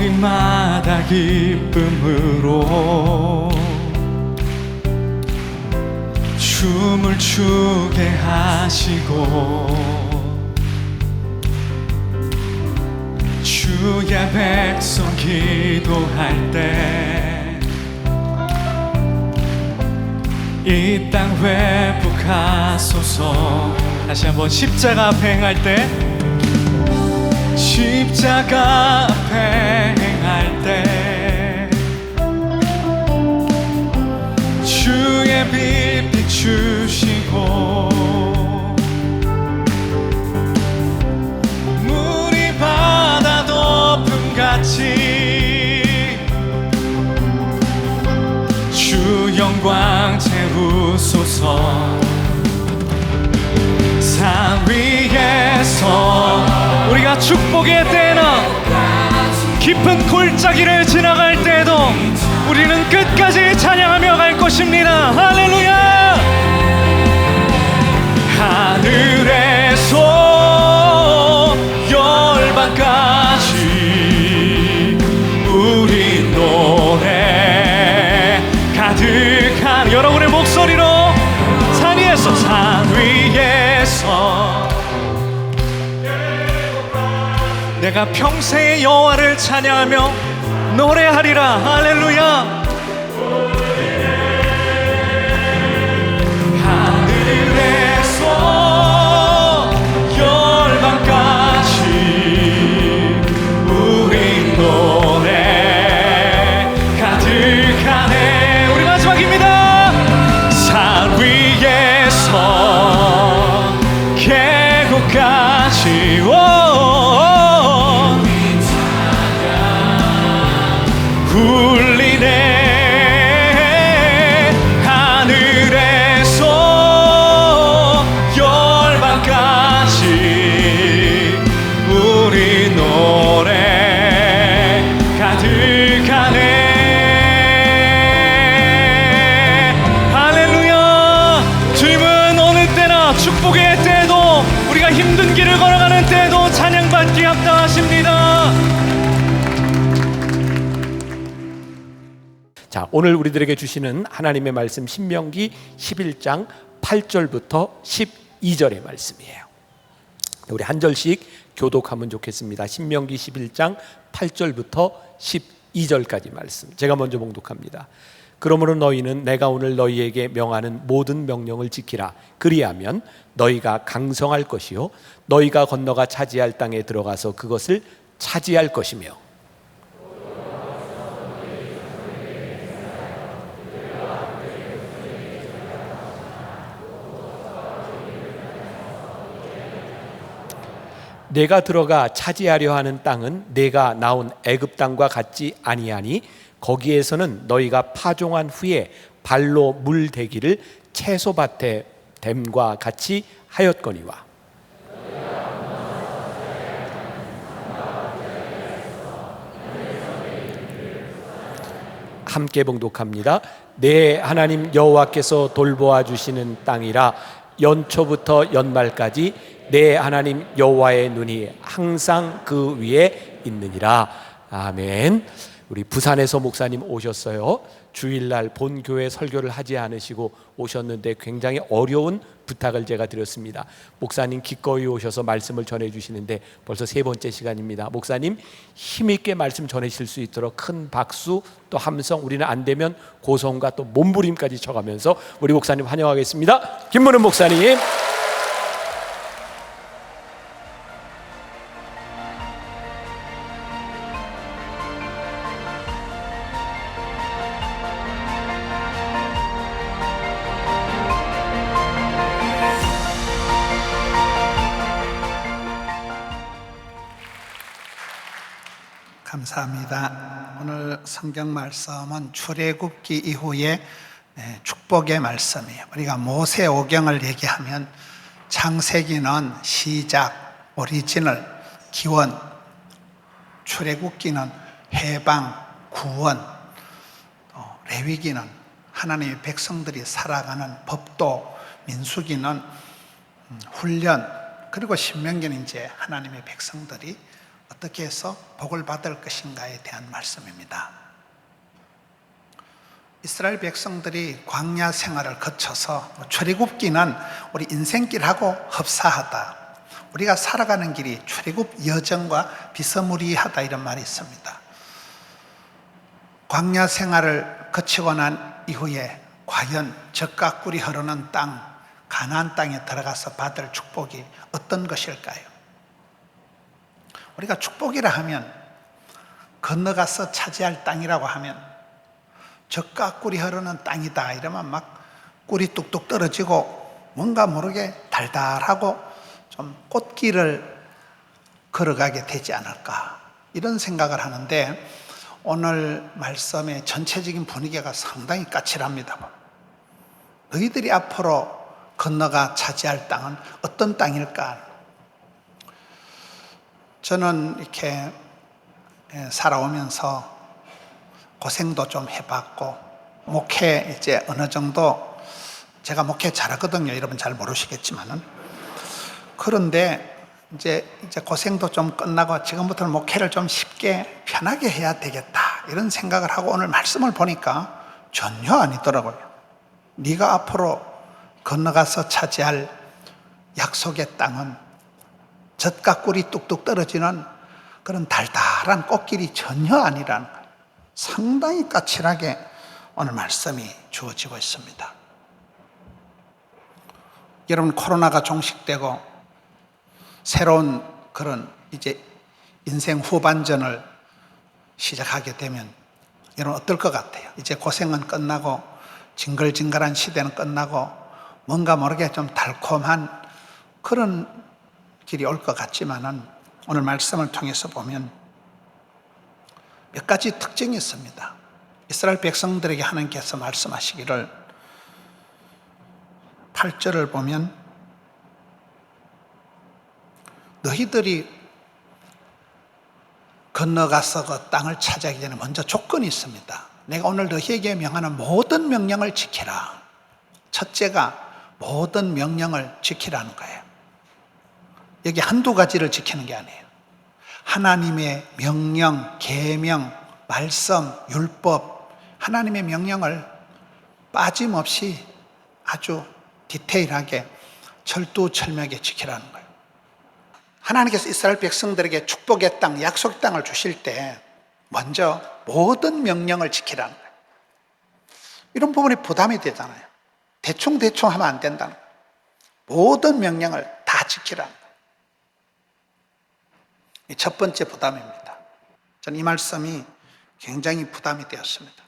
날마다 기쁨으로 춤을 추게 하시고 주의 백성 기도할 때 이 땅 회복하소서. 다시 한번 십자가 앞에 행할 때 십자가 앞에 행할 때 주의 빛 비추시고 물이 바다 덮음같이 주 영광 채우소서. 산 위에서 우리가 축복의 때나 깊은 골짜기를 지나갈 때도 우리는 끝까지 찬양하며 갈 것입니다. 할렐루야. 하늘에서 열방까지 우리 노래 가득한 여러분의 목소리로 산 위에서 내가 평생의 여호와를 찬양하며 노래하리라. 할렐루야. 하늘에서 열방까지 우리 노래 가득하네. 우리 마지막입니다. 산 위에서 계곡까지 울리네. 하늘에서 열방까지 우리 노래 가득하네. 할렐루야. 주님은 어느 때나 축복의 때도 우리가 힘든 길을 걸어가는 때도 찬양받기 합당하십니다. 자, 오늘 우리들에게 주시는 하나님의 말씀 신명기 11장 8절부터 12절의 말씀이에요. 우리 한 절씩 교독하면 좋겠습니다. 신명기 11장 8절부터 12절까지 말씀. 제가 먼저 봉독합니다. 그러므로 너희는 내가 오늘 너희에게 명하는 모든 명령을 지키라. 그리하면 너희가 강성할 것이요 너희가 건너가 차지할 땅에 들어가서 그것을 차지할 것이며 내가 들어가 차지하려 하는 땅은 내가 나온 애굽 땅과 같지 아니하니 거기에서는 너희가 파종한 후에 발로 물 대기를 채소밭에 댐과 같이 하였거니와. 함께 봉독합니다. 내 하나님 여호와께서 돌보아 주시는 땅이라 연초부터 연말까지 내 하나님 여호와의 눈이 항상 그 위에 있느니라. 아멘. 우리 부산에서 목사님 오셨어요. 주일날 본교회 설교를 하지 않으시고 오셨는데 굉장히 어려운 부탁을 제가 드렸습니다. 목사님 기꺼이 오셔서 말씀을 전해주시는데 벌써 3번째 시간입니다. 목사님 힘있게 말씀 전해주실 수 있도록 큰 박수 또 함성, 우리는 안 되면 고성과 또 몸부림까지 쳐가면서 우리 목사님 환영하겠습니다. 김문은 목사님. 감사합니다. 오늘 성경 말씀은 출애굽기 이후에 축복의 말씀이에요. 우리가 모세오경을 얘기하면 창세기는 시작, 오리지널, 기원, 출애굽기는 해방, 구원, 레위기는 하나님의 백성들이 살아가는 법도, 민수기는 훈련, 그리고 신명기는 이제 하나님의 백성들이 어떻게 해서 복을 받을 것인가에 대한 말씀입니다. 이스라엘 백성들이 광야 생활을 거쳐서 출애굽기는 우리 인생길하고 흡사하다, 우리가 살아가는 길이 출애굽 여정과 비스무리하다, 이런 말이 있습니다. 광야 생활을 거치고 난 이후에 과연 젖과 꿀이 흐르는 땅, 가나안 땅에 들어가서 받을 축복이 어떤 것일까요? 우리가 축복이라 하면, 건너가서 차지할 땅이라고 하면 젖과 꿀이 흐르는 땅이다 이러면 막 꿀이 뚝뚝 떨어지고 뭔가 모르게 달달하고 좀 꽃길을 걸어가게 되지 않을까, 이런 생각을 하는데, 오늘 말씀의 전체적인 분위기가 상당히 까칠합니다. 너희들이 앞으로 건너가 차지할 땅은 어떤 땅일까? 저는 이렇게 살아오면서 고생도 좀 해봤고, 목회 이제 어느 정도, 제가 목회 잘하거든요. 여러분 잘 모르시겠지만은. 그런데 이제 고생도 좀 끝나고 지금부터는 목회를 좀 쉽게 편하게 해야 되겠다, 이런 생각을 하고 오늘 말씀을 보니까 전혀 아니더라고요. 네가 앞으로 건너가서 차지할 약속의 땅은 젖과 꿀이 뚝뚝 떨어지는 그런 달달한 꽃길이 전혀 아니라는 거예요. 상당히 까칠하게 오늘 말씀이 주어지고 있습니다. 여러분, 코로나가 종식되고 새로운 그런 이제 인생 후반전을 시작하게 되면 여러분 어떨 것 같아요? 이제 고생은 끝나고 징글징글한 시대는 끝나고 뭔가 모르게 좀 달콤한 그런 길이 올 것 같지만은, 오늘 말씀을 통해서 보면 몇 가지 특징이 있습니다. 이스라엘 백성들에게 하나님께서 말씀하시기를, 8절을 보면 너희들이 건너가서 그 땅을 차지하기 전에 먼저 조건이 있습니다. 내가 오늘 너희에게 명하는 모든 명령을 지키라. 첫째가 모든 명령을 지키라는 거예요. 여기 한두 가지를 지키는 게 아니에요. 하나님의 명령, 계명, 말씀, 율법, 하나님의 명령을 빠짐없이 아주 디테일하게 철두철미하게 지키라는 거예요. 하나님께서 이스라엘 백성들에게 축복의 땅, 약속의 땅을 주실 때 먼저 모든 명령을 지키라는 거예요. 이런 부분이 부담이 되잖아요. 대충 하면 안 된다는 거예요. 모든 명령을 다 지키라는 거예요. 이 첫 번째 부담입니다. 저는 이 말씀이 굉장히 부담이 되었습니다.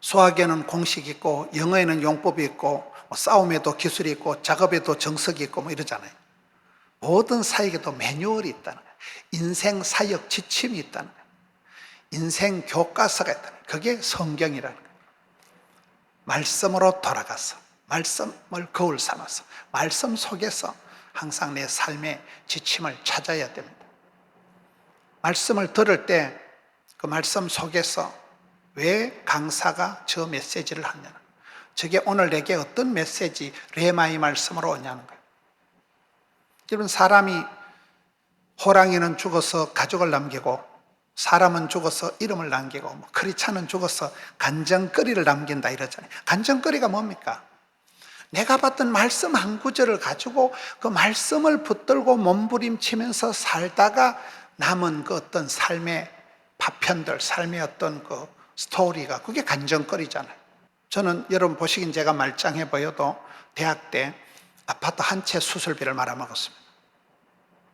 수학에는 공식이 있고, 영어에는 용법이 있고, 싸움에도 기술이 있고, 작업에도 정석이 있고 뭐 이러잖아요. 모든 사역에도 매뉴얼이 있다는 거예요. 인생 사역 지침이 있다는 거예요. 인생 교과서가 있다는 거예요. 그게 성경이라는 거예요. 말씀으로 돌아가서, 말씀을 거울 삼아서, 말씀 속에서 항상 내 삶의 지침을 찾아야 됩니다. 말씀을 들을 때 그 말씀 속에서 왜 강사가 저 메시지를 하냐는, 저게 오늘 내게 어떤 메시지, 레마의 말씀으로 오냐는 거예요. 여러분, 사람이, 호랑이는 죽어서 가족을 남기고, 사람은 죽어서 이름을 남기고, 크리스찬은 죽어서 간증거리를 남긴다 이러잖아요. 간증거리가 뭡니까? 내가 받던 말씀 한 구절을 가지고 그 말씀을 붙들고 몸부림치면서 살다가 남은 그 어떤 삶의 파편들, 삶의 어떤 그 스토리가, 그게 간증거리잖아요. 저는 여러분 보시긴 제가 말짱해 보여도 대학 때 아파트 한 채 수술비를 말아먹었습니다.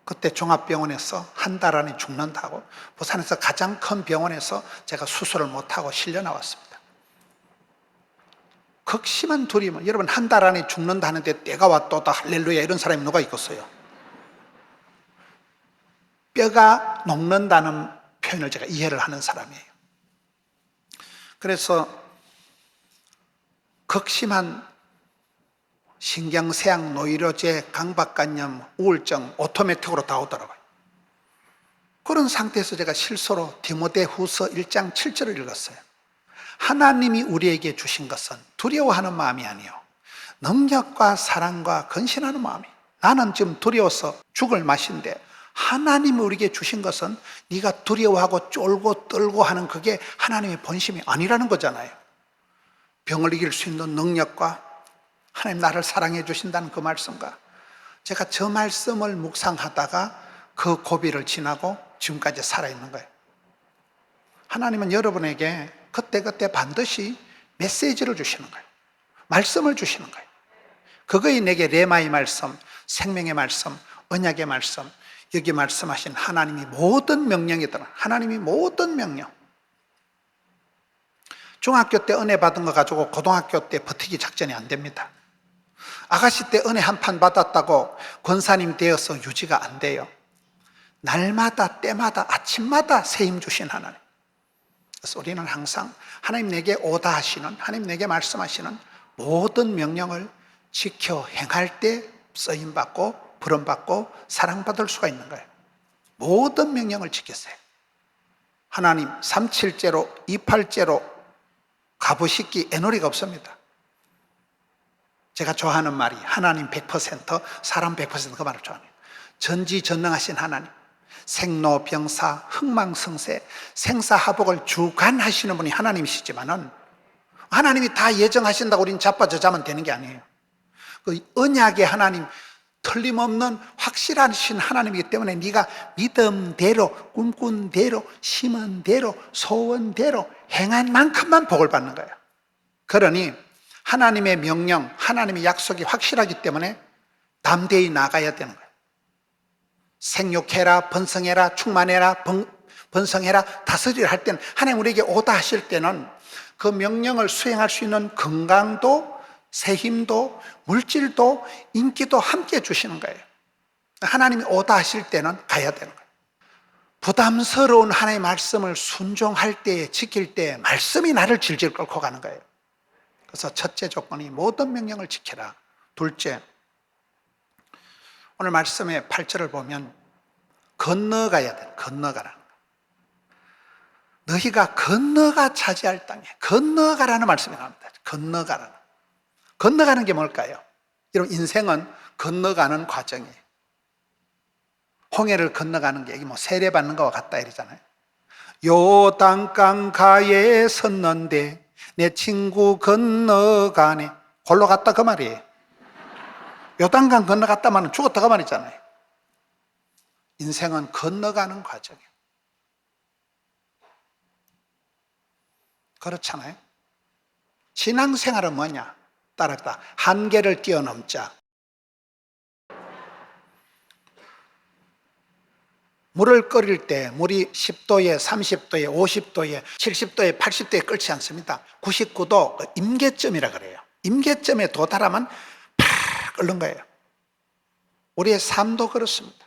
그때 종합병원에서 한 달 안에 죽는다고, 부산에서 가장 큰 병원에서 제가 수술을 못하고 실려 나왔습니다. 극심한 두려움. 여러분, 한 달 안에 죽는다는데 때가 왔도다 할렐루야 이런 사람이 누가 있겠어요? 뼈가 녹는다는 표현을 제가 이해를 하는 사람이에요. 그래서 극심한 신경쇠약, 노이로제, 강박관념, 우울증 오토매틱으로 다 오더라고요. 그런 상태에서 제가 실수로 디모데후서 1장 7절을 읽었어요. 하나님이 우리에게 주신 것은 두려워하는 마음이 아니요 능력과 사랑과 근신하는 마음이. 나는 지금 두려워서 죽을 맛인데 하나님이 우리에게 주신 것은 네가 두려워하고 쫄고 떨고 하는 그게 하나님의 본심이 아니라는 거잖아요. 병을 이길 수 있는 능력과 하나님 나를 사랑해 주신다는 그 말씀과, 제가 저 말씀을 묵상하다가 그 고비를 지나고 지금까지 살아있는 거예요. 하나님은 여러분에게 그때그때 반드시 메시지를 주시는 거예요. 말씀을 주시는 거예요. 그거이 내게 레마의 말씀, 생명의 말씀, 언약의 말씀, 여기 말씀하신 하나님이 모든 명령이더라. 하나님이 모든 명령. 중학교 때 은혜 받은 거 가지고 고등학교 때 버티기 작전이 안 됩니다. 아가씨 때 은혜 한 판 받았다고 권사님 되어서 유지가 안 돼요. 날마다 때마다 아침마다 새 힘 주신 하나님. 그래서 우리는 항상 하나님 내게 오다 하시는, 하나님 내게 말씀하시는 모든 명령을 지켜 행할 때 쓰임받고 부름받고 사랑받을 수가 있는 거예요. 모든 명령을 지키세요. 하나님 3.7제로 2.8제로 가부식기 애놀이가 없습니다. 제가 좋아하는 말이 하나님 100%, 사람 100% 그 말을 좋아합니다. 전지전능하신 하나님, 생로병사, 흥망성쇠, 생사화복을 주관하시는 분이 하나님이시지만은 하나님이 다 예정하신다고 우리는 자빠져자면 되는 게 아니에요. 그 언약의 하나님, 틀림없는 확실하신 하나님이기 때문에 네가 믿음대로, 꿈꾼 대로, 심은 대로, 소원대로 행한 만큼만 복을 받는 거예요. 그러니 하나님의 명령, 하나님의 약속이 확실하기 때문에 담대히 나가야 되는 거예요. 생육해라, 번성해라, 충만해라, 번성해라, 다스리라 할 때는, 하나님 우리에게 오다 하실 때는 그 명령을 수행할 수 있는 건강도, 새 힘도, 물질도, 인기도 함께 주시는 거예요. 하나님이 오다 하실 때는 가야 되는 거예요. 부담스러운 하나님의 말씀을 순종할 때, 지킬 때 말씀이 나를 질질 끌고 가는 거예요. 그래서 첫째 조건이 모든 명령을 지켜라. 둘째, 오늘 말씀의 8절을 보면 건너가야 돼. 건너가라. 너희가 건너가 차지할 땅에 건너가라는 말씀이 나옵니다. 건너가라. 건너가는 게 뭘까요? 여러분, 인생은 건너가는 과정이에요. 홍해를 건너가는 게 뭐 세례받는 거와 같다 이러잖아요. 요단강 가에 섰는데 내 친구 건너가네. 골로 갔다 그 말이에요. 요단강 건너갔다면 죽었다 그 말이잖아요. 인생은 건너가는 과정이에요. 그렇잖아요. 신앙생활은 뭐냐? 따라합니다. 한계를 뛰어넘자. 물을 끓일 때 물이 10도에 30도에 50도에 70도에 80도에 끓지 않습니다. 99도 임계점이라 그래요. 임계점에 도달하면 팍 끓는 거예요. 우리의 삶도 그렇습니다.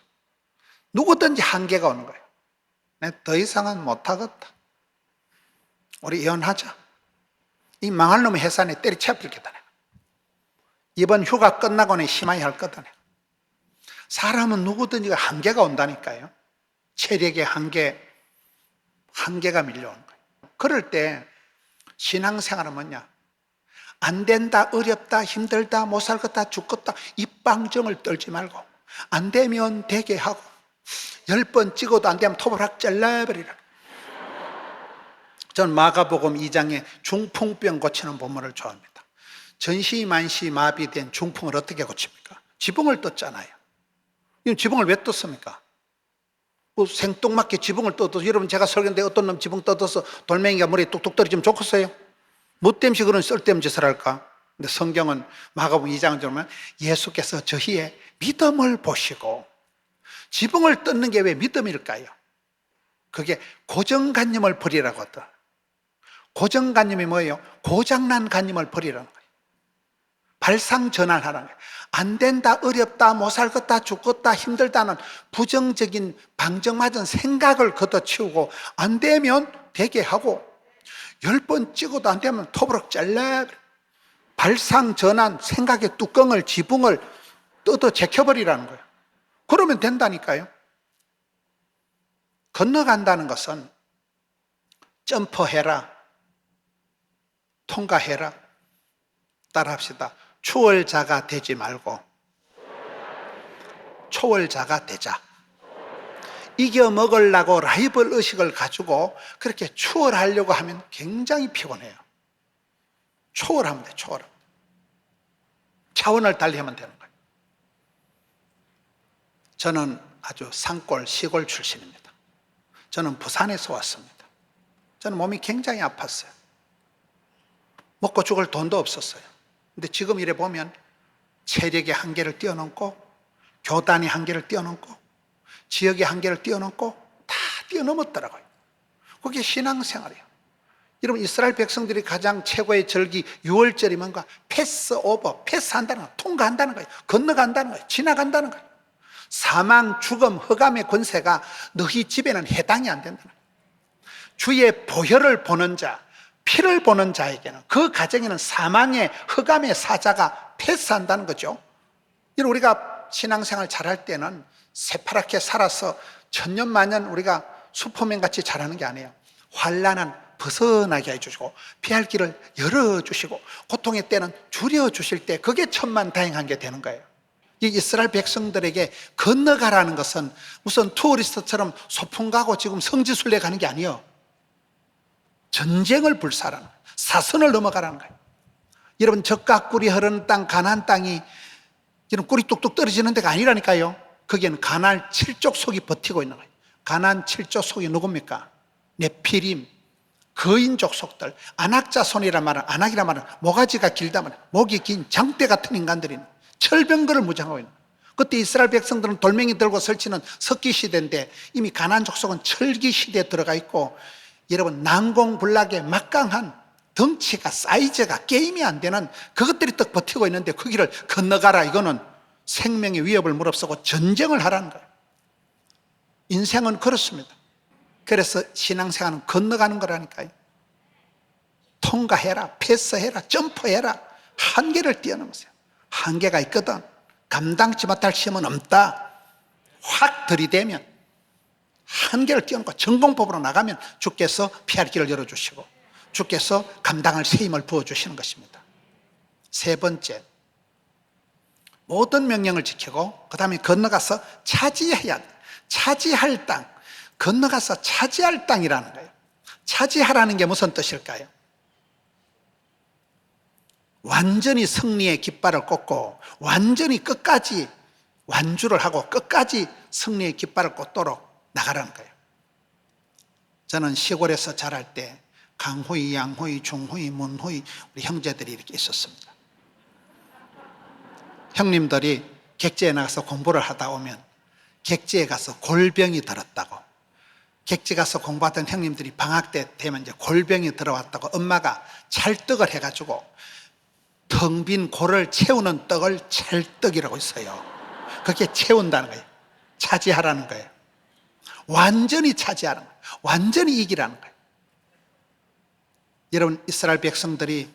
누구든지 한계가 오는 거예요. 내가 더 이상은 못하겠다. 우리 이혼하자. 이 망할 놈의 회사에 때리쳐버리겠다. 이번 휴가 끝나고는 심하게 할 거다. 사람은 누구든지 한계가 온다니까요. 체력의 한계가 밀려오는 거예요. 그럴 때 신앙생활은 뭐냐? 안 된다, 어렵다, 힘들다, 못 살겠다, 죽겠다, 입방정을 떨지 말고 안 되면 되게 하고 10번 찍어도 안 되면 톱을 확 잘라버리라. 저는 마가복음 2장에 중풍병 고치는 본문을 좋아합니다. 전시만시 마비된 중풍을 어떻게 고칩니까? 지붕을 떴잖아요. 지붕을 왜 떴습니까? 뭐 생뚱맞게 지붕을 떠도, 여러분 제가 설교인데 어떤 놈 지붕 떠서 돌멩이가 머리에 뚝뚝 떨어지면 좋겠어요? 뭐 때문에 그런 쓸데없는 짓을 할까? 근데 성경은 마가복음 2장을 보면 예수께서 저희의 믿음을 보시고, 지붕을 뜯는 게 왜 믿음일까요? 그게 고정관념을 버리라고 하더라. 고정관념이 뭐예요? 고장난 관념을 버리라는 거예요. 발상전환하라는 거예요. 안 된다, 어렵다, 못 살겠다, 죽겠다, 힘들다는 부정적인 방정맞은 생각을 걷어치우고 안 되면 되게 하고 10번 찍어도 안 되면 톱으로 잘라. 발상전환, 생각의 뚜껑을, 지붕을 뜯어 제껴버리라는 거예요. 그러면 된다니까요. 건너간다는 것은 점프해라, 통과해라. 따라합시다. 추월자가 되지 말고 초월자가 되자. 이겨 먹으려고 라이벌 의식을 가지고 그렇게 추월하려고 하면 굉장히 피곤해요. 초월하면 돼, 초월하면. 차원을 달리하면 되는 거예요. 저는 아주 산골, 시골 출신입니다. 저는 부산에서 왔습니다. 저는 몸이 굉장히 아팠어요. 먹고 죽을 돈도 없었어요. 근데 지금 이래 보면 체력의 한계를 뛰어넘고 교단의 한계를 뛰어넘고 지역의 한계를 뛰어넘고 다 뛰어넘었더라고요. 그게 신앙생활이에요. 여러분, 이스라엘 백성들이 가장 최고의 절기 6월절이 뭔가 패스오버, 패스한다는 거예요. 통과한다는 거예요. 건너간다는 거예요. 지나간다는 거예요. 사망, 죽음, 흑암의 권세가 너희 집에는 해당이 안 된다는 거예요. 주의 보혈을 보는 자, 피를 보는 자에게는, 그 가정에는 사망의 흑암의 사자가 패스한다는 거죠. 우리가 신앙생활 잘할 때는 새파랗게 살아서 천년만년 우리가 슈퍼맨 같이 잘하는 게 아니에요. 환난은 벗어나게 해주시고 피할 길을 열어주시고 고통의 때는 줄여주실 때, 그게 천만다행한 게 되는 거예요. 이 이스라엘 백성들에게 건너가라는 것은 무슨 투어리스트처럼 소풍 가고 지금 성지순례 가는 게 아니에요. 전쟁을 불사라는 거예요. 사선을 넘어가라는 거예요. 여러분, 젖과 꿀이 흐르는 땅 가나안 땅이 이런 꿀이 뚝뚝 떨어지는 데가 아니라니까요. 거기에는 가나안 7족 속이 버티고 있는 거예요. 가나안 7족 속이 누굽니까? 네피림, 거인 족속들, 안악자손이란 말은, 안악이란 말은 모가지가 길다 말이에요. 목이 긴 장대 같은 인간들이 철병거를 무장하고 있는 거예요. 그때 이스라엘 백성들은 돌멩이 들고 설치는 석기 시대인데 이미 가나안 족속은 철기 시대에 들어가 있고, 여러분, 난공불락의 막강한 덩치가, 사이즈가 게임이 안 되는 그것들이 딱 버티고 있는데 거기를 건너가라, 이거는 생명의 위협을 무릅쓰고 전쟁을 하라는 거예요. 인생은 그렇습니다. 그래서 신앙생활은 건너가는 거라니까요. 통과해라, 패스해라, 점프해라. 한계를 뛰어넘으세요. 한계가 있거든. 감당치 못할 시험은 없다. 확 들이대면, 한계를 뛰어넘고 전공법으로 나가면 주께서 피할 길을 열어주시고 주께서 감당할 새 힘을 부어주시는 것입니다. 세 번째, 모든 명령을 지키고 그 다음에 건너가서 차지해야 돼. 차지할 땅, 건너가서 차지할 땅이라는 거예요. 차지하라는 게 무슨 뜻일까요? 완전히 승리의 깃발을 꽂고 완전히 끝까지 완주를 하고 끝까지 승리의 깃발을 꽂도록 나가라는 거예요. 저는 시골에서 자랄 때 강호이, 양호이, 중호이, 문호이 우리 형제들이 이렇게 있었습니다. 형님들이 객지에 나가서 공부를 하다 오면 객지에 가서 골병이 들었다고, 객지 가서 공부하던 형님들이 방학 때 되면 이제 골병이 들어왔다고 엄마가 찰떡을 해가지고 텅 빈 골을 채우는 떡을 찰떡이라고 있어요. 그게 채운다는 거예요. 차지하라는 거예요. 완전히 차지하는 거예요. 완전히 이기라는 거예요. 여러분, 이스라엘 백성들이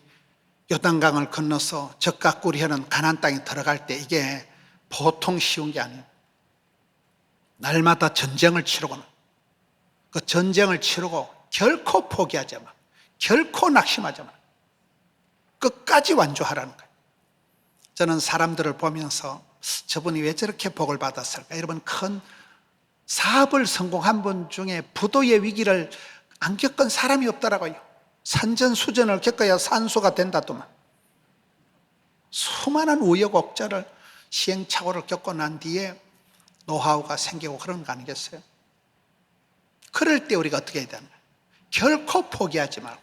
요단강을 건너서 젖과 꿀이 흐르는 가나안 땅에 들어갈 때 이게 보통 쉬운 게 아니에요. 날마다 전쟁을 치르고는 그 전쟁을 치르고 결코 포기하지 마, 결코 낙심하지 마, 끝까지 완주하라는 거예요. 저는 사람들을 보면서 저분이 왜 저렇게 복을 받았을까? 여러분, 큰 사업을 성공한 분 중에 부도의 위기를 안 겪은 사람이 없더라고요. 산전수전을 겪어야 산소가 된다더만. 수많은 우여곡절을, 시행착오를 겪고 난 뒤에 노하우가 생기고 그런 거 아니겠어요? 그럴 때 우리가 어떻게 해야 되나? 결코 포기하지 말고,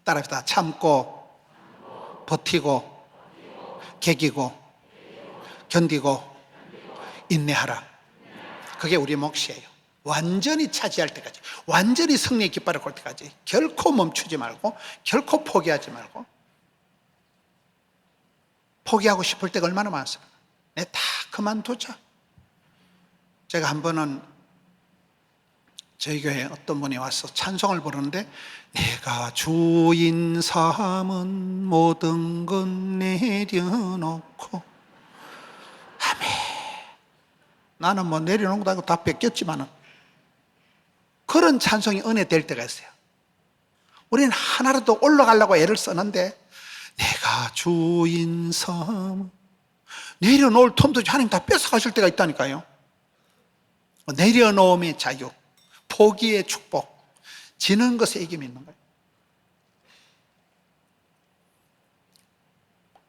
따라합시다. 참고, 버티고, 개기고, 견디고, 인내하라. 그게 우리 몫이에요. 완전히 차지할 때까지, 완전히 승리의 깃발을 걸 때까지 결코 멈추지 말고, 결코 포기하지 말고. 포기하고 싶을 때가 얼마나 많습니까? 내 다 그만두자. 제가 한 번은 저희 교회에 어떤 분이 와서 찬송을 부르는데, 내가 주인 삼은 모든 건 내려놓고, 아멘. 나는 뭐 내려놓은 것도 아니고 다 뺏겼지만은 그런 찬송이 은혜 될 때가 있어요. 우리는 하나라도 올라가려고 애를 쓰는데, 내가 주인 삼은, 내려놓을 틈도 하나님 다 뺏어가실 때가 있다니까요. 뭐 내려놓음의 자유, 포기의 축복, 지는 것에 이김이 있는 거예요.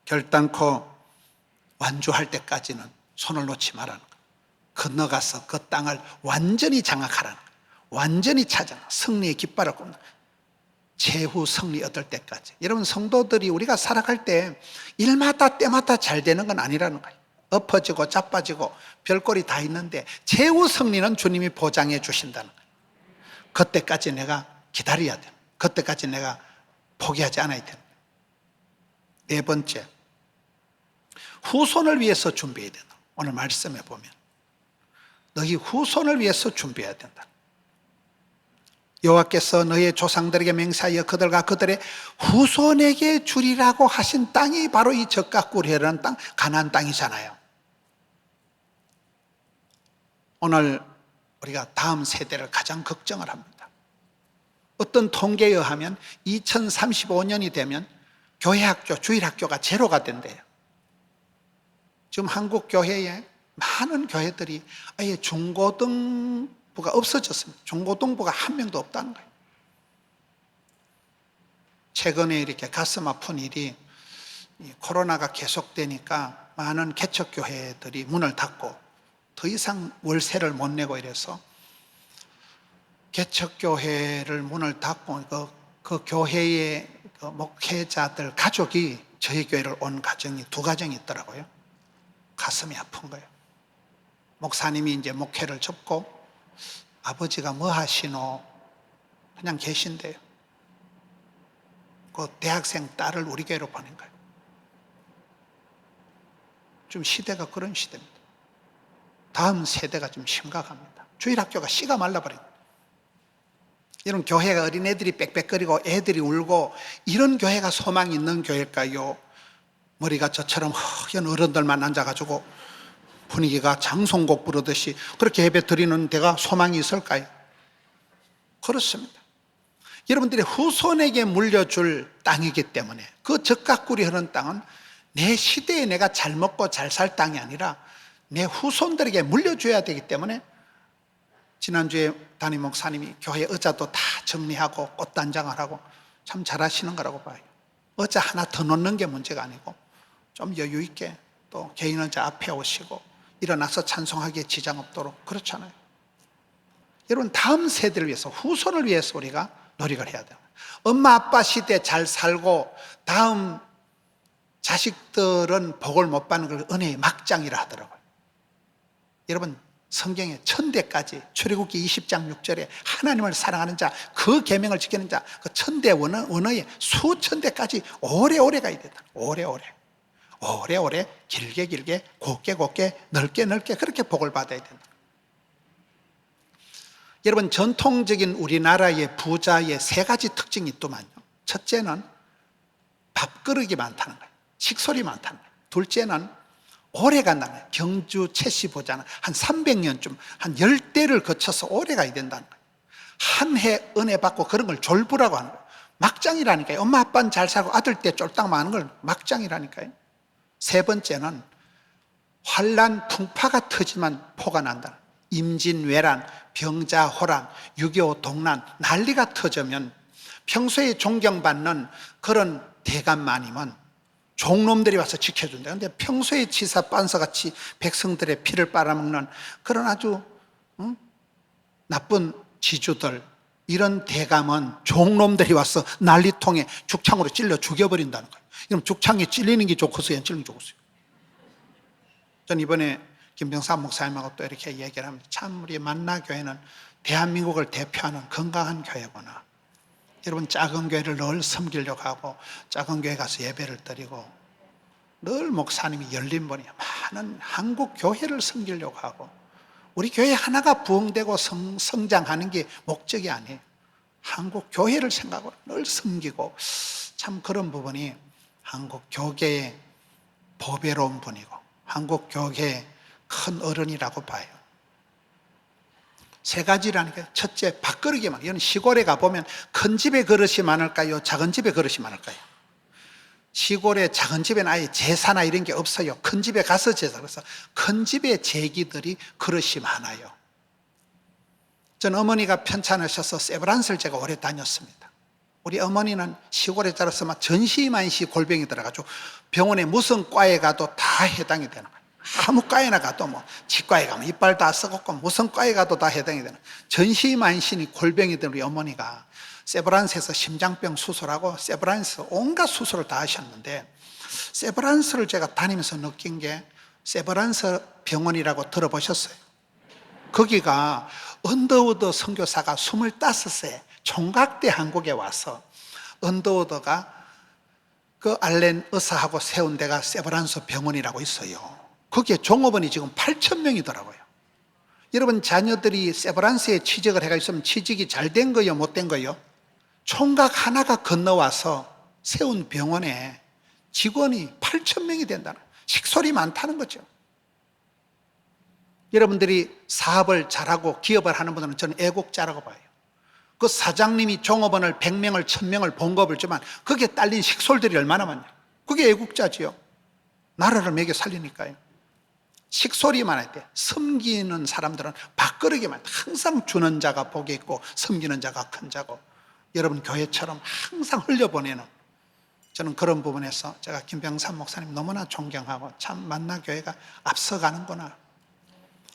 결단코 완주할 때까지는 손을 놓지 말라는 거예요. 건너가서 그 땅을 완전히 장악하라는 거예요. 완전히 찾아 승리의 깃발을 꼽는 거예요. 최후 승리 얻을 때까지. 여러분, 성도들이 우리가 살아갈 때 일마다 때마다 잘 되는 건 아니라는 거예요. 엎어지고 자빠지고 별꼴이 다 있는데 최후 승리는 주님이 보장해 주신다는 거예요. 그때까지 내가 기다려야 돼. 그때까지 내가 포기하지 않아야 돼. 네 번째, 후손을 위해서 준비해야 된다. 오늘 말씀해 보면 너희 후손을 위해서 준비해야 된다. 여호와께서 너희의 조상들에게 맹세하여 그들과 그들의 후손에게 주리라고 하신 땅이 바로 이 적각구리라는 땅, 가나안 땅이잖아요. 오늘 우리가 다음 세대를 가장 걱정을 합니다. 어떤 통계에 의하면 2035년이 되면 교회학교, 주일학교가 제로가 된대요. 지금 한국 교회에 많은 교회들이 아예 중고등부가 없어졌습니다. 중고등부가 한 명도 없다는 거예요. 최근에 이렇게 가슴 아픈 일이 코로나가 계속되니까 많은 개척교회들이 문을 닫고 더 이상 월세를 못 내고 이래서 개척교회를 문을 닫고 그 교회의 그 목회자들 가족이 저희 교회를 온 가정이 두 가정이 있더라고요. 가슴이 아픈 거예요. 목사님이 이제 목회를 접고 아버지가 뭐 하시노? 그냥 계신대요. 그 대학생 딸을 우리 교회로 보낸 거예요. 좀 시대가 그런 시대입니다. 다음 세대가 좀 심각합니다. 주일학교가 씨가 말라버린 거예요. 이런 교회가 어린애들이 빽빽거리고 애들이 울고 이런 교회가 소망이 있는 교회일까요? 머리가 저처럼 허연 어른들만 앉아가지고 분위기가 장송곡 부르듯이 그렇게 예배 드리는 데가 소망이 있을까요? 그렇습니다. 여러분들이 후손에게 물려줄 땅이기 때문에 그 적각꿀이 흐르는 땅은 내 시대에 내가 잘 먹고 잘 살 땅이 아니라 내 후손들에게 물려줘야 되기 때문에 지난주에 담임 목사님이 교회 의자도 다 정리하고 꽃단장을 하고 참 잘하시는 거라고 봐요. 의자 하나 더 놓는 게 문제가 아니고 좀 여유 있게 또 개인 의자 앞에 오시고 일어나서 찬송하기에 지장 없도록 그렇잖아요. 여러분, 다음 세대를 위해서, 후손을 위해서 우리가 노력을 해야 돼요. 엄마 아빠 시대 잘 살고 다음 자식들은 복을 못 받는 걸 은혜의 막장이라 하더라고요. 여러분, 성경에 천대까지 출애굽기 20장 6절에 하나님을 사랑하는 자, 그 계명을 지키는 자, 그 천대 원어에 수천대까지 오래오래 가야 된다. 오래오래 길게 곱게 넓게 그렇게 복을 받아야 된다. 여러분, 전통적인 우리나라의 부자의 세 가지 특징이 있더만요. 첫째는 밥그릇이 많다는 거예요. 식솔이 많다는 거예요. 둘째는 오래 간다는 거예요. 경주 채씨 부자는 한 300년쯤 한 10대를 거쳐서 오래 가야 된다는 거예요. 한 해 은혜 받고 그런 걸 졸부라고 하는 거예요. 막장이라니까요. 엄마 아빠는 잘 살고 아들 때 쫄딱 많은 걸 막장이라니까요. 세 번째는 환란 풍파가 터지만 포가 난다. 임진왜란, 병자호란, 6.25 동란 난리가 터지면 평소에 존경받는 그런 대감마님은 종놈들이 와서 지켜준다. 근데 평소에 지사 빤서같이 백성들의 피를 빨아먹는 그런 아주 나쁜 지주들, 이런 대감은 종놈들이 와서 난리통에 죽창으로 찔러 죽여버린다는 거예요. 그럼 죽창에 찔리는 게 좋겠어요? 안 찔리는 게 좋겠어요? 전 이번에 김병사 목사님하고 또 이렇게 얘기를 합니다. 참 우리 만나교회는 대한민국을 대표하는 건강한 교회구나. 여러분, 작은 교회를 늘 섬기려고 하고 작은 교회 가서 예배를 드리고 늘 목사님이 열린 분이 많은 한국 교회를 섬기려고 하고 우리 교회 하나가 부흥되고 성장하는 게 목적이 아니에요. 한국 교회를 생각하고 늘 섬기고 참 그런 부분이 한국 교계의 보배로운 분이고 한국 교계의 큰 어른이라고 봐요. 세 가지라니까. 첫째, 밥그릇이만. 이건 시골에 가보면 큰 집에 그릇이 많을까요? 작은 집에 그릇이 많을까요? 시골에 작은 집에는 아예 제사나 이런 게 없어요. 큰 집에 가서 제사. 그래서 큰 집의 제기들이 그릇이 많아요. 전 어머니가 편찮으셔서 세브란스를 제가 오래 다녔습니다. 우리 어머니는 시골에 자라서 막 전시만시 골병이 들어가지고 병원에 무슨 과에 가도 다 해당이 되는 거예요. 아무 과에나 가도 뭐 치과에 가면 이빨 다 썩었고 무슨 과에 가도 다 해당이 되는 전시만신이 골병이 된 우리 어머니가 세브란스에서 심장병 수술하고 세브란스 온갖 수술을 다 하셨는데, 세브란스를 제가 다니면서 느낀 게, 세브란스 병원이라고 들어보셨어요? 거기가 언더우드 선교사가 25세 총각 때 한국에 와서 언더우드가 그 알렌 의사하고 세운 데가 세브란스 병원이라고 있어요. 거기에 종업원이 지금 8,000명이더라고요. 여러분 자녀들이 세브란스에 취직을 해가 있으면 취직이 잘 된 거요, 못 된 거요? 총각 하나가 건너와서 세운 병원에 직원이 8,000명이 된다는, 식솔이 많다는 거죠. 여러분들이 사업을 잘하고 기업을 하는 분들은 저는 애국자라고 봐요. 그 사장님이 종업원을 100명을 1000명을 봉급을 주면 거기에 딸린 식솔들이 얼마나 많냐. 그게 애국자지요. 나라를 먹여 살리니까요. 식솔이 많아야 돼. 섬기는 사람들은 밥그릇에만 항상 주는 자가 복이 있고 섬기는 자가 큰 자고, 여러분 교회처럼 항상 흘려보내는, 저는 그런 부분에서 제가 김병삼 목사님 너무나 존경하고, 참 만나교회가 앞서가는구나.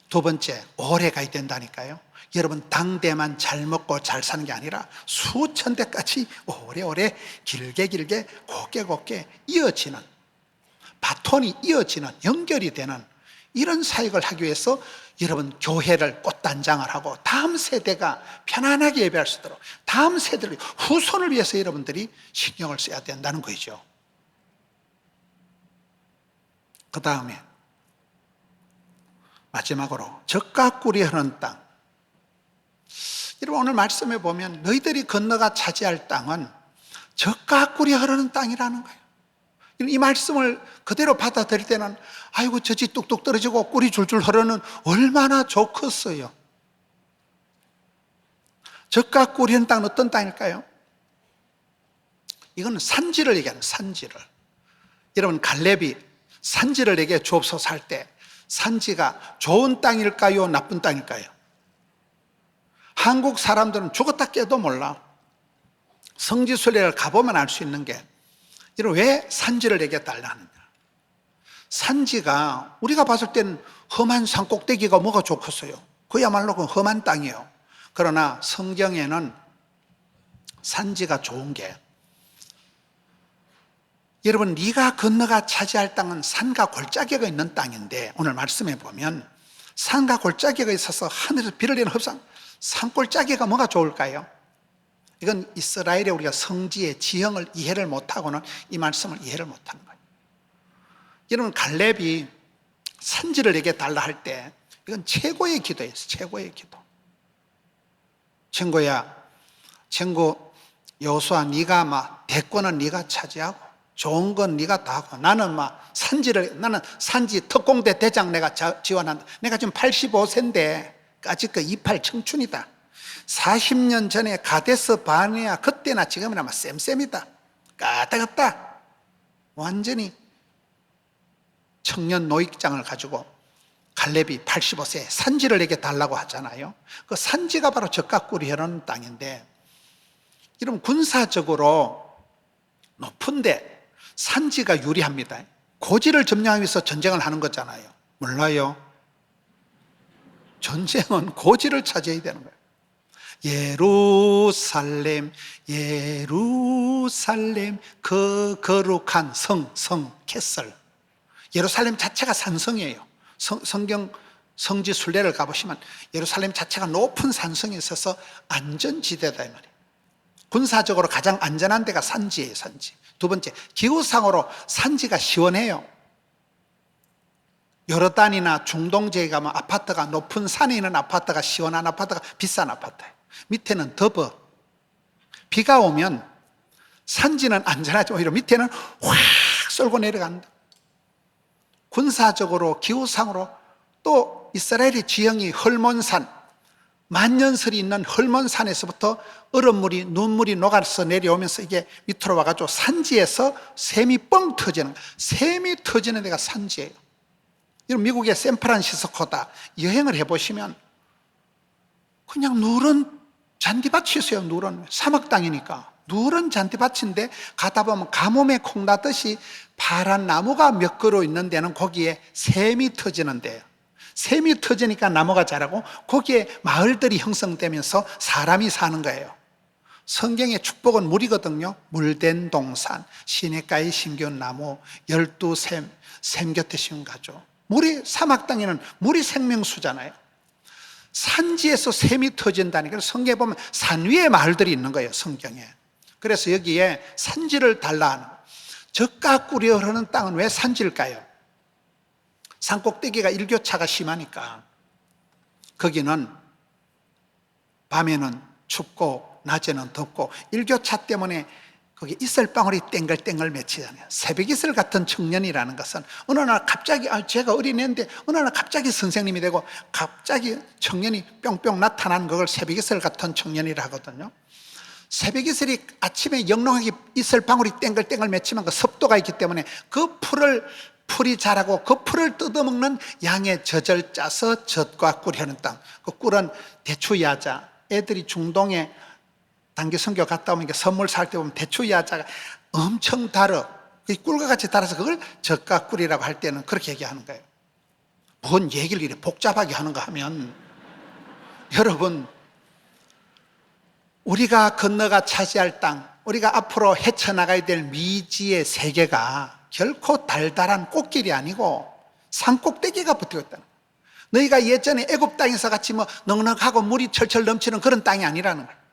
두 번째, 오래 가야 된다니까요. 여러분 당대만 잘 먹고 잘 사는 게 아니라 수천 대까지 오래오래 길게 곱게 이어지는, 바톤이 이어지는, 연결이 되는 이런 사역을 하기 위해서 여러분 교회를 꽃단장을 하고 다음 세대가 편안하게 예배할 수 있도록 다음 세대를, 후손을 위해서 여러분들이 신경을 써야 된다는 거죠. 그 다음에 마지막으로 젖과 꿀이 흐르는 땅. 여러분 오늘 말씀에 보면 너희들이 건너가 차지할 땅은 젖과 꿀이 흐르는 땅이라는 거예요. 이 말씀을 그대로 받아들일 때는 아이고 젖이 뚝뚝 떨어지고 꿀이 줄줄 흐르는 얼마나 좋겠어요. 젖과 꿀이 흐르는 땅은 어떤 땅일까요? 이건 산지를 얘기하는, 산지를. 여러분 갈렙이 산지를 내게 주옵소서 할 때 산지가 좋은 땅일까요, 나쁜 땅일까요? 한국 사람들은 죽었다 깨도 몰라. 성지순례를 가보면 알 수 있는 게, 여러분 왜 산지를 내게 달라 하느냐. 산지가 우리가 봤을 때는 험한 산 꼭대기가 뭐가 좋겠어요? 그야말로 그 험한 땅이에요. 그러나 성경에는 산지가 좋은 게, 여러분 네가 건너가 차지할 땅은 산과 골짜기가 있는 땅인데, 오늘 말씀해 보면 산과 골짜기가 있어서 하늘에서 비를 내는 흡상, 산골짜기가 뭐가 좋을까요? 이건 이스라엘의 우리가 성지의 지형을 이해를 못하고는 이 말씀을 이해를 못하는 거예요. 여러분 갈렙이 산지를 내게 달라 할 때 이건 최고의 기도예요. 최고의 기도. 친구 여호수아, 네가 막 대권은 네가 차지하고 좋은 건 네가 다 하고 나는 산지 특공대 대장 내가 지원한다. 내가 지금 85세인데 아직 그 이팔 청춘이다. 40년 전에 가데스 바네아 그때나 지금이나 막 쌤쌤이다. 까딱없다. 완전히 청년 노익장을 가지고 갈렙이 85세 산지를 내게 달라고 하잖아요. 그 산지가 바로 젖과 꿀이 흐르는 땅인데, 여러분 군사적으로 높은데 산지가 유리합니다. 고지를 점령하기 위해서 전쟁을 하는 거잖아요. 몰라요? 전쟁은 고지를 차지해야 되는 거예요. 예루살렘 그 거룩한 성 캐슬. 예루살렘 자체가 산성이에요. 성경 성지 순례를 가보시면 예루살렘 자체가 높은 산성에 있어서 안전지대다 이 말이에요. 군사적으로 가장 안전한 데가 산지예요. 산지. 두 번째, 기후상으로 산지가 시원해요. 요르단이나 중동 지역에 가면 아파트가, 높은 산에 있는 아파트가 시원한 아파트가 비싼 아파트예요. 밑에는 더워. 비가 오면 산지는 안전하지 오히려 밑에는 확 쏠고 내려간다. 군사적으로 기후상으로 또 이스라엘의 지형이 헐몬산, 만년설이 있는 헐몬산에서부터 얼음물이, 눈물이 녹아서 내려오면서 이게 밑으로 와가지고 산지에서 샘이 뻥 터지는, 샘이 터지는 데가 산지예요. 여러분 미국의 샌프란시스코다 여행을 해보시면 그냥 누런 잔디밭이 있어요. 누런 사막 땅이니까 누런 잔디밭인데 가다 보면 가뭄에 콩나듯이 파란 나무가 몇 그루 있는 데는 거기에 샘이 터지는데요. 샘이 터지니까 나무가 자라고 거기에 마을들이 형성되면서 사람이 사는 거예요. 성경의 축복은 물이거든요. 물된 동산, 시냇가에 심겨온 나무, 12샘, 샘 곁에 심은 가죠. 물이, 사막 땅에는 물이 생명수잖아요. 산지에서 샘이 터진다니까. 성경에 보면 산 위에 마을들이 있는 거예요, 성경에. 그래서 여기에 산지를 달라 하는 거예요. 젖과 꿀이 흐르는 땅은 왜 산지일까요? 산 꼭대기가 일교차가 심하니까. 거기는 밤에는 춥고 낮에는 덥고 일교차 때문에 거기 이슬방울이 땡글땡글 맺히잖아요. 새벽 이슬 같은 청년이라는 것은 어느 날 갑자기 제가 어린애인데 어느 날 갑자기 선생님이 되고 갑자기 청년이 뿅뿅 나타나는 그걸 새벽 이슬 같은 청년이라 하거든요. 새벽 이슬이 아침에 영롱하게 이슬방울이 땡글땡글 맺히면 그 습도가 있기 때문에 그 풀이 자라고 그 풀을 뜯어먹는 양의 젖을 짜서 젖과 꿀이 흐르는 땅. 그 꿀은 대추야자. 애들이 중동에 단기 선교 갔다 오면 선물 살 때 보면 대추야자가 엄청 달어. 꿀과 같이 달아서 그걸 젖과 꿀이라고 할 때는 그렇게 얘기하는 거예요. 뭔 얘기를 이렇게 복잡하게 하는가 하면, 여러분, 우리가 건너가 차지할 땅, 우리가 앞으로 헤쳐나가야 될 미지의 세계가 결코 달달한 꽃길이 아니고 산꼭대기가 붙어 있다는 거예요. 너희가 예전에 애굽 땅에서 같이 뭐 넉넉하고 물이 철철 넘치는 그런 땅이 아니라는 거예요.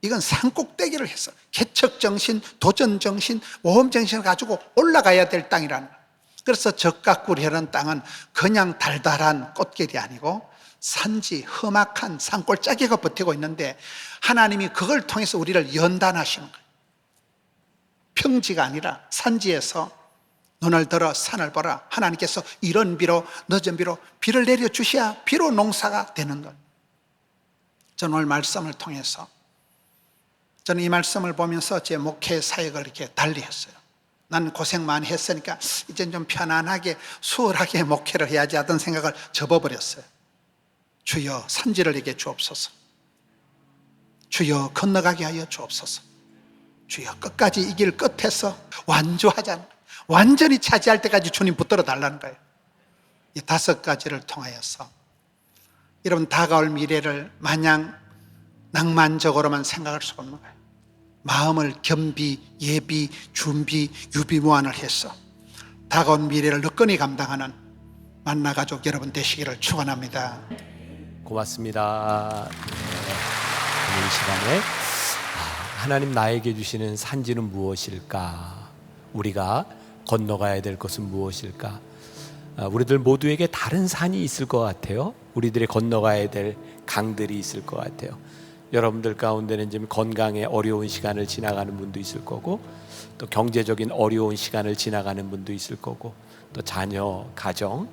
이건 산꼭대기를 해서 개척정신, 도전정신, 모험정신을 가지고 올라가야 될 땅이라는 거예요. 그래서 젖과 꿀이 흐르는 땅은 그냥 달달한 꽃길이 아니고 산지, 험악한 산골짜기가 버티고 있는데 하나님이 그걸 통해서 우리를 연단하시는 거예요. 평지가 아니라 산지에서 눈을 들어 산을 보라. 하나님께서 이른 비로 늦은 비로 비를 내려주셔야 비로 농사가 되는 것. 저는 오늘 말씀을 통해서, 저는 이 말씀을 보면서 제 목회 사역을 이렇게 달리했어요. 난 고생 많이 했으니까 이제 좀 편안하게 수월하게 목회를 해야지 하던 생각을 접어버렸어요. 주여 산지를 내게 주옵소서. 주여 건너가게 하여 주옵소서. 주여 끝까지 이 길 끝에서 완주하자는, 완전히 차지할 때까지 주님 붙들어 달라는 거예요. 이 5가지를 통하여서 여러분 다가올 미래를 마냥 낭만적으로만 생각할 수 없는 거예요. 마음을 겸비, 예비, 준비, 유비무환을 해서 다가온 미래를 느끼니 감당하는 만나 가족 여러분 되시기를 축원합니다. 고맙습니다. 이 시간에 하나님 나에게 주시는 산지는 무엇일까? 우리가 건너가야 될 것은 무엇일까? 우리들 모두에게 다른 산이 있을 것 같아요. 우리들이 건너가야 될 강들이 있을 것 같아요. 여러분들 가운데는 지금 건강에 어려운 시간을 지나가는 분도 있을 거고, 또 경제적인 어려운 시간을 지나가는 분도 있을 거고, 또 자녀, 가정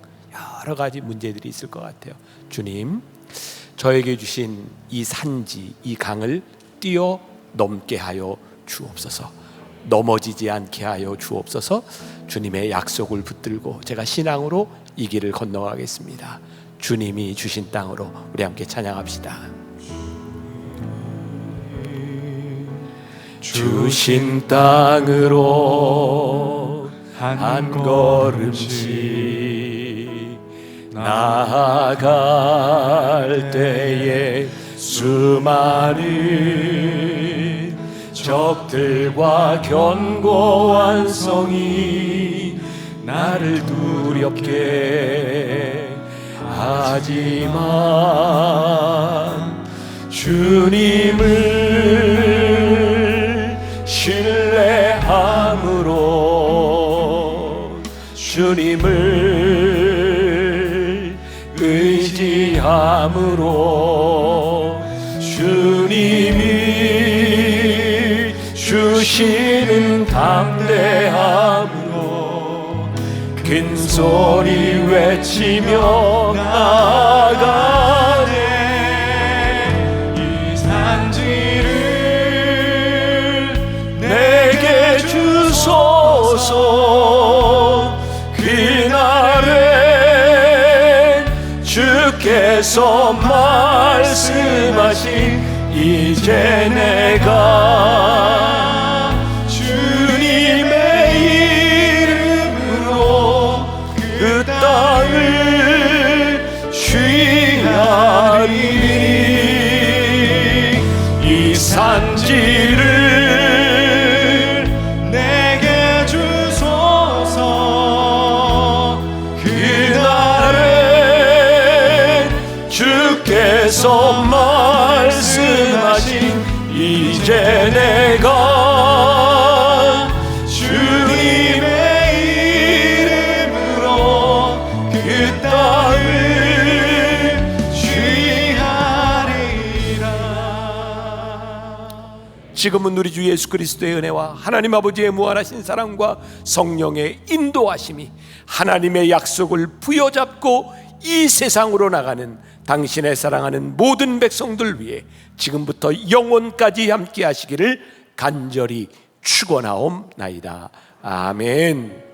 여러 가지 문제들이 있을 것 같아요. 주님, 저에게 주신 이 산지, 이 강을 뛰어넘게 하여 주옵소서. 넘어지지 않게 하여 주옵소서. 주님의 약속을 붙들고 제가 신앙으로 이 길을 건너가겠습니다. 주님이 주신 땅으로 우리 함께 찬양합시다. 주신 땅으로 한 걸음씩 나아갈 때에 수많은 적들과 견고한 성이 나를 두렵게 하지만 주님을 신뢰함으로, 주님을 의지함으로, 주님이 주시는 담대함으로 큰 소리 외치며 나아가네. 이 산지를 내게 주소서. 그날엔 주께 주께서 말씀하신 이제 내가 주님의 이름으로 그 땅을 취하리니 이 산지를 내게 주소서. 그날에 주께서 말씀하신 이제 내가 주님의 이름으로 그 땅을 취하리라. 지금은 우리 주 예수 그리스도의 은혜와 하나님 아버지의 무한하신 사랑과 성령의 인도하심이 하나님의 약속을 부여잡고 이 세상으로 나가는 당신의 사랑하는 모든 백성들 위해 지금부터 영원까지 함께 하시기를 간절히 축원하옵나이다. 아멘.